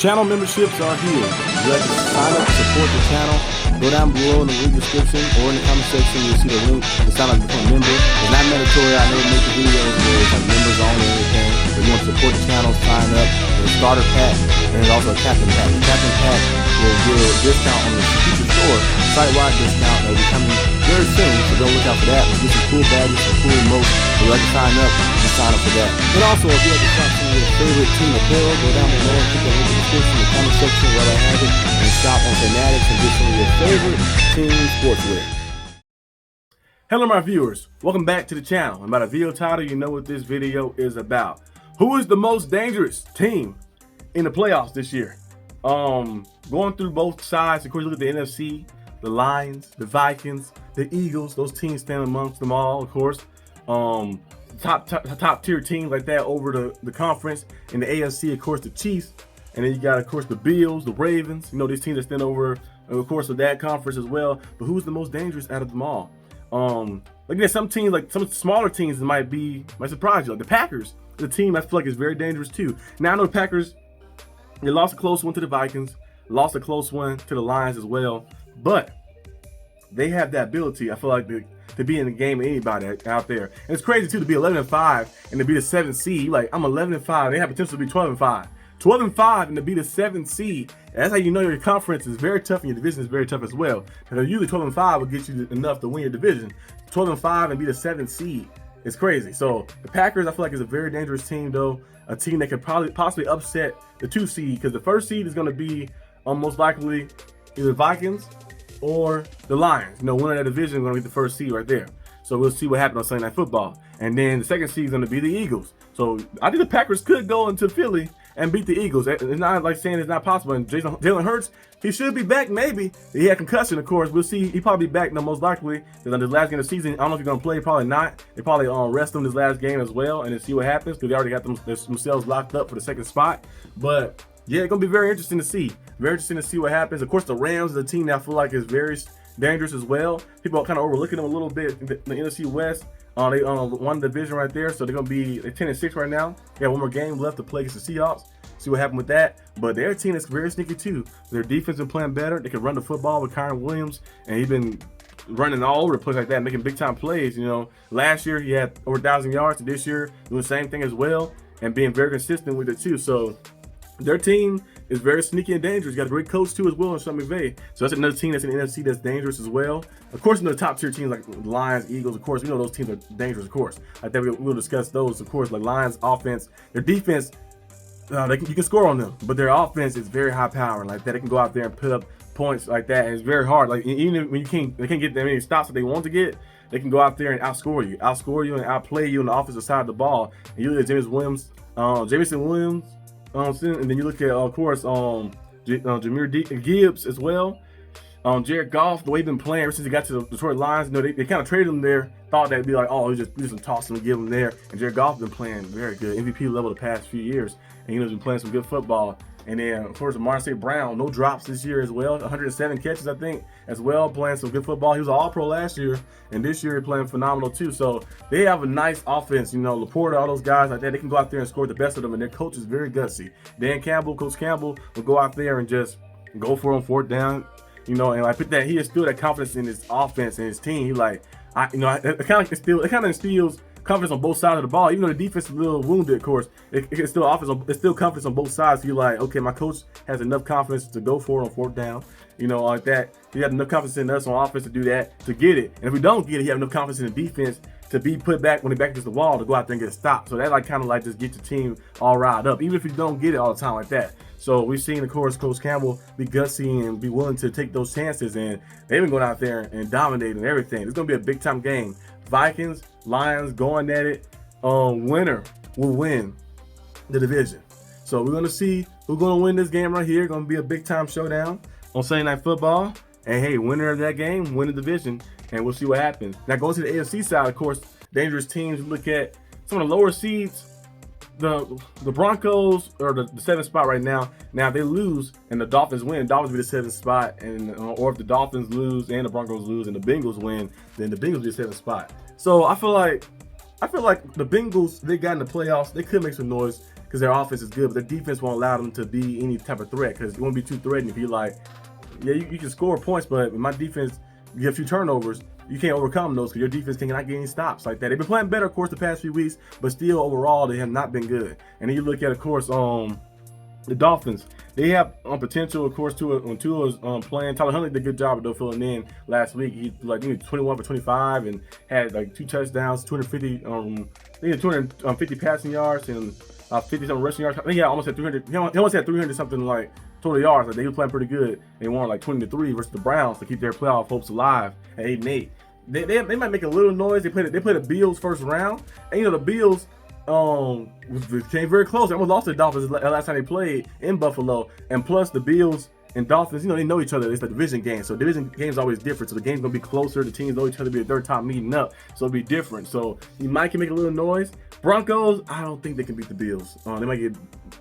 channel memberships are here. If you like to sign up to support the channel, go down below in the link description or in the comment section. You'll see the link to sign up to become a member. It's not mandatory. I never make the videos where it's like members only and everything. If you want to support the channel, sign up. There's a starter pack and there's also a captain pack. The captain pack will give a discount on the future store, site-wide discount that will be coming very soon. So don't look out for that. We'll get some cool badges, some cool emotes. If you like to sign up, you can sign up for that. And also, if you like to shop some of your favorite team apparel, go down below and click the link in the description, the comment section where I have it, and shop on Fanatics and get some of your favorite team sportswear. Hello my viewers, welcome back to the channel. And by the video title, you know what this video is about. Who is the most dangerous team in the playoffs this year? Going through both sides, of course, look at the NFC, the Lions, the Vikings, the Eagles. Those teams stand amongst them all, of course. Top tier teams like that over the conference. In the AFC, of course, the Chiefs. And then you got, of course, the Bills, the Ravens. You know, these teams that stand over, of course, of that conference as well. But who's the most dangerous out of them all? Like there's some teams, like some smaller teams that might surprise you. Like the Packers, the team I feel like is very dangerous too. Now I know the Packers, they lost a close one to the Vikings, lost a close one to the Lions as well, but they have that ability, I feel like, to be in the game with anybody out there. And it's crazy too to be 11-5 and to be the 7th seed. Like, I'm 11-5, they have potential to be 12-5. 12-5 and to be the 7th seed. That's how you know your conference is very tough and your division is very tough as well. Because usually 12-5 will get you enough to win your division. 12-5 and be the 7th seed. It's crazy. So the Packers, I feel like, is a very dangerous team though. A team that could possibly upset the 2 seed, because the 1st seed is going to be most likely either Vikings or the Lions. You know, winner of that division is going to be the 1st seed right there. So we'll see what happens on Sunday Night Football. And then the 2nd seed is going to be the Eagles. So I think the Packers could go into Philly and beat the Eagles. It's not like saying it's not possible. And Jalen Hurts, he should be back maybe. He had concussion, of course. We'll see. He probably be back, no, most likely. Because on this last game of the season, I don't know if he's going to play. Probably not. They probably rest him this last game as well and then see what happens, because they already got themselves locked up for the 2nd spot. But yeah, it's going to be very interesting to see. Very interesting to see what happens. Of course, the Rams is a team that I feel like is very dangerous as well. People are kind of overlooking them a little bit in the NFC West. They won the division right there, so they're gonna be 10-6 right now. They have one more game left to play against the Seahawks. See what happened with that. But their team is very sneaky too. Their defense is playing better. They can run the football with Kyron Williams, and he's been running all over the place like that, making big time plays. You know, last year he had over 1,000 yards, and this year doing the same thing as well, and being very consistent with it too. So their team is very sneaky and dangerous. You got a great coach too as well in Sean McVay. So that's another team that's in the NFC that's dangerous as well. Of course, you know, the top tier teams like the Lions, Eagles, of course, we know those teams are dangerous, of course. I think we'll discuss those, of course, like Lions offense. Their defense, you can score on them, but their offense is very high power like that. They can go out there and put up points like that, and it's very hard. Like, even when they can't get that many stops that they want to get, they can go out there and outscore you and outplay you on the offensive side of the ball. And you look at Jameson Williams, and then you look at, of course, Jahmyr Gibbs as well. Jared Goff, the way he's been playing ever since he got to the Detroit Lions, you know, they kind of traded him there, thought that'd be like, oh, we just toss him and give him there. And Jared Goff's been playing very good, MVP level the past few years, and he's been playing some good football. And then, of course, Amon St. Brown, no drops this year as well, 107 catches, I think, as well, playing some good football. He was an All-Pro last year, and this year he's playing phenomenal too. So they have a nice offense, you know, Laporta, all those guys like that. They can go out there and score the best of them, and their coach is very gutsy. Coach Campbell will go out there and just go for him, 4th down, you know, and like he instilled that confidence in his offense and his team. He like, it kind of instills confidence on both sides of the ball. Even though the defense is a little wounded, of course, it's still confidence on both sides. So you're like, okay, my coach has enough confidence to go for it on 4th down, you know, like that. He has enough confidence in us on offense to do that, to get it. And if we don't get it, he has enough confidence in the defense to be put back when they back against the wall, to go out there and get a stop. So that like kind of like just get your team all riled up, even if you don't get it all the time like that. So we've seen, of course, Coach Campbell be gutsy and be willing to take those chances, and they've been going out there and dominating everything. It's going to be a big time game. Vikings, Lions going at it. Winner will win the division. So we're going to see who's going to win this game right here. Going to be a big time showdown on Sunday Night Football. And hey, winner of that game, win the division, and we'll see what happens. Now going to the AFC side, of course, dangerous teams. Look at some of the lower seeds. The Broncos are the 7th spot right now. Now if they lose and the Dolphins win, the Dolphins will be the 7th spot, and or if the Dolphins lose and the Broncos lose and the Bengals win, then the Bengals will be the 7th spot. So I feel like the Bengals, they got in the playoffs, they could make some noise because their offense is good, but their defense won't allow them to be any type of threat, because it won't be too threatening if you're like, yeah, you can score points, but my defense get a few turnovers, you can't overcome those because your defense cannot get any stops like that. They've been playing better, of course, the past few weeks, but still overall they have not been good. And then you look at, of course, the Dolphins. They have potential, of course, when Tua's playing. Tyler Huntley did a good job of filling in last week. He like 21 for 25 and had like 2 touchdowns, 250 passing yards and 50 something rushing yards. I think he almost had 300. He almost had 300 something like total yards. Like they were playing pretty good. They won like 20-3 versus the Browns to keep their playoff hopes alive at 8-8. They might make a little noise. They played the Bills first round, and the Bills came very close. They almost lost to the Dolphins last time they played in Buffalo. And plus the Bills and Dolphins, they know each other. It's a division game, so division games always different. So the game's gonna be closer. The teams know each other. Be their top meeting up, so it'll be different. So you might can make a little noise. Broncos, I don't think they can beat the Bills. They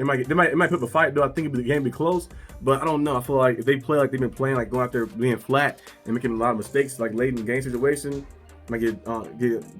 might put up a fight though. I think the game be close, but I don't know. I feel like if they play like they've been playing, like going out there being flat and making a lot of mistakes, like late in the game situation, might get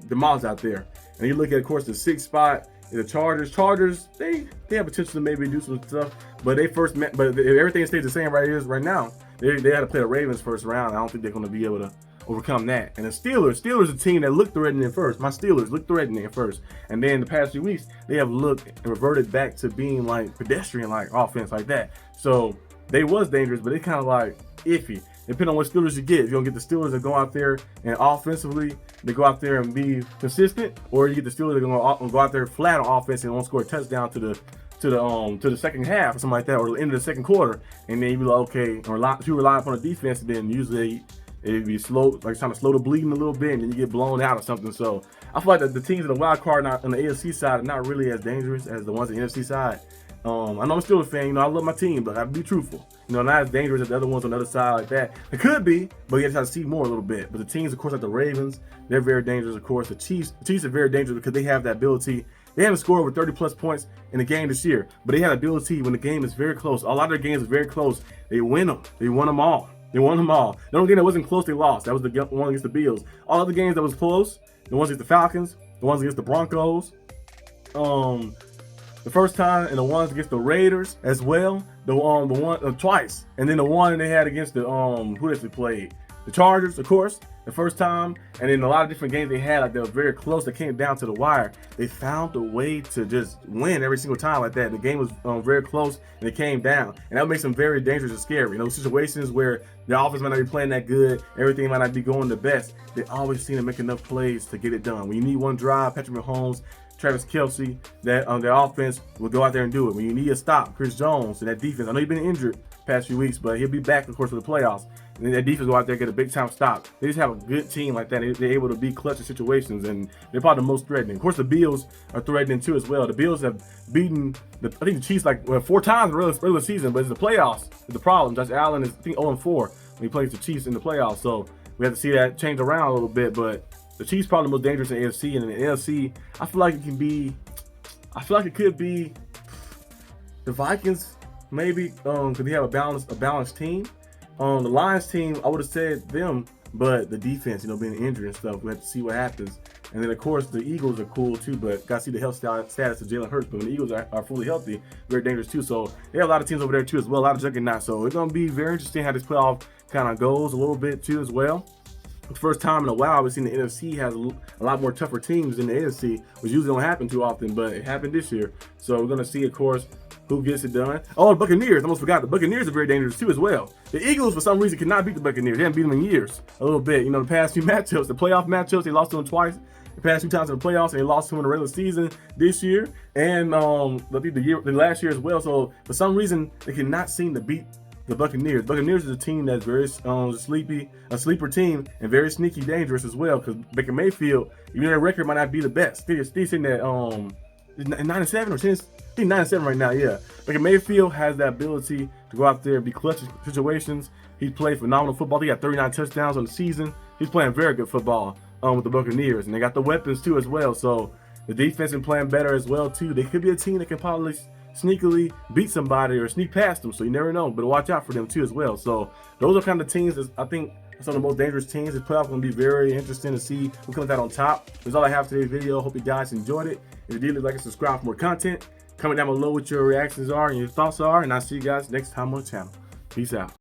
demolished out there. And you look at, of course, the 6th spot is the Chargers. Chargers, they have potential to maybe do some stuff, but they first met. But if everything stays the same right now, they had to play the Ravens first round. I don't think they're going to be able to overcome that. And the Steelers a team that looked threatening at first. My Steelers looked threatening at first, and then the past few weeks they have looked and reverted back to being like pedestrian like offense like that. So they was dangerous, but they kind of like iffy. Depending on what Steelers you get. If you're going to get the Steelers that go out there and offensively, they go out there and be consistent, or you get the Steelers that are going to go out there flat on offense and won't score a touchdown to the second half or something like that, or the end of the second quarter, and then you be like, okay, or if you rely upon the defense, then usually it'd be slow, like trying to slow the bleeding a little bit, and then you get blown out or something. So I feel like the teams in the wild card on the AFC side are not really as dangerous as the ones on the NFC side. I know I'm still a fan, I love my team, but I be truthful. Not as dangerous as the other ones on the other side like that. It could be, but you just have to see more a little bit. But the teams, of course, like the Ravens, they're very dangerous, of course. The Chiefs are very dangerous because they have that ability. They haven't scored over 30 plus points in a game this year, but they have ability when the game is very close. A lot of their games are very close. They win them. They won them all. The only game that wasn't close, they lost. That was the one against the Bills. All other games that was close, the ones against the Falcons, the ones against the Broncos, the first time, and the ones against the Raiders as well. The one twice, and then the one they had against the who did they play? The Chargers, of course, the first time, and then a lot of different games they had like they were very close. That came down to the wire. They found a way to just win every single time like that. The game was very close, and it came down, and that makes them very dangerous and scary. Situations where the offense might not be playing that good, everything might not be going the best. They always seem to make enough plays to get it done. When you need one drive, Patrick Mahomes, Travis Kelce, that their offense will go out there and do it. When you need a stop, Chris Jones and that defense. I know he's been injured past few weeks, but he'll be back, of course, for the playoffs. And then that defense go out there and get a big time stop. They just have a good team like that. They're able to be clutch in situations, and they're probably the most threatening. Of course, the Bills are threatening too as well. The Bills have beaten I think the Chiefs like 4 times in the regular season, but it's the playoffs is the problem. Josh Allen is I think 0-4 when he plays the Chiefs in the playoffs. So we have to see that change around a little bit, but the Chiefs probably the most dangerous in the AFC, and in the NFC, I feel like it could be the Vikings, maybe, because they have a balanced team. The Lions team, I would have said them, but the defense, being injured and stuff, we have to see what happens. And then, of course, the Eagles are cool too, but got to see the health status of Jalen Hurts. But when the Eagles are fully healthy, very dangerous too. So they have a lot of teams over there too as well, a lot of juggernauts. So it's going to be very interesting how this playoff kind of goes a little bit too as well. First time in a while, we've seen the NFC has a lot more tougher teams than the AFC, which usually don't happen too often, but it happened this year. So we're going to see, of course, who gets it done. Oh, the Buccaneers. I almost forgot. The Buccaneers are very dangerous too as well. The Eagles, for some reason, cannot beat the Buccaneers. They haven't beat them in years. A little bit. The past few matchups, the playoff matchups, they lost to them twice. The past 2 times in the playoffs, and they lost to them in the regular season this year, and the last year as well. So for some reason, they cannot seem to beat the Buccaneers. Buccaneers is a team that's very a sleeper team, and very sneaky dangerous as well. Because Baker Mayfield, even their record might not be the best. They're sitting at 9-7 or 10. I think 9-7 right now. Yeah, Baker Mayfield has that ability to go out there and be clutch in situations. He's played phenomenal football. He got 39 touchdowns on the season. He's playing very good football with the Buccaneers, and they got the weapons too as well. So the defense been playing better as well too. They could be a team that can probably sneakily beat somebody or sneak past them, so you never know, but watch out for them too as well. So those are kind of teams that I think are some of the most dangerous teams. This playoff going to be very interesting to see who comes out on top. That's all I have for today's video. Hope you guys enjoyed it. If you did, like and subscribe for more content. Comment down below what your reactions are and your thoughts are, and I'll see you guys next time on the channel. Peace out.